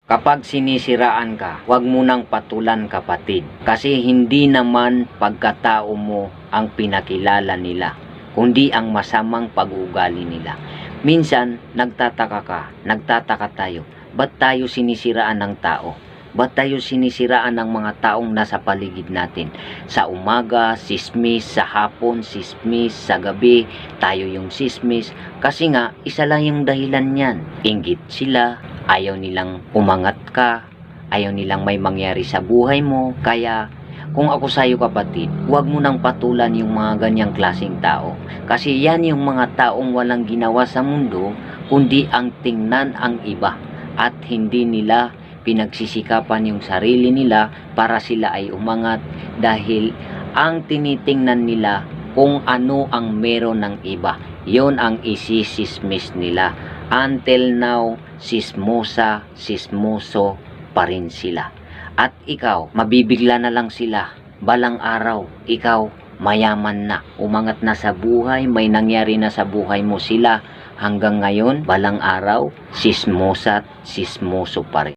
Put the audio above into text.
Kapag sinisiraan ka, huwag mo nang patulan kapatid. Kasi hindi naman pagkatao mo ang pinakilala nila, kundi ang masamang pag-uugali nila. Minsan, nagtataka tayo, ba't tayo sinisiraan ng tao? Ba't tayo sinisiraan ng mga taong nasa paligid natin? Sa umaga, sismis, sa hapon, sismis, sa gabi, tayo yung sismis. Kasi nga, isa lang yung dahilan yan. Inggit sila, ayaw nilang umangat ka, ayaw nilang may mangyari sa buhay mo. Kaya, kung ako sa'yo kapatid, huwag mo nang patulan yung mga ganyang klaseng tao. Kasi yan yung mga taong walang ginawa sa mundo, kundi ang tingnan ang iba. At hindi nila pinagsisikapan yung sarili nila para sila ay umangat, dahil ang tinitingnan nila kung ano ang meron ng iba. Yon ang isisismis nila. Until now, sismoso pa rin sila. At ikaw, mabibigla na lang sila. Balang araw, ikaw mayaman na, umangat na sa buhay, may nangyari na sa buhay mo. Sila hanggang ngayon, balang araw, sismoso pa rin.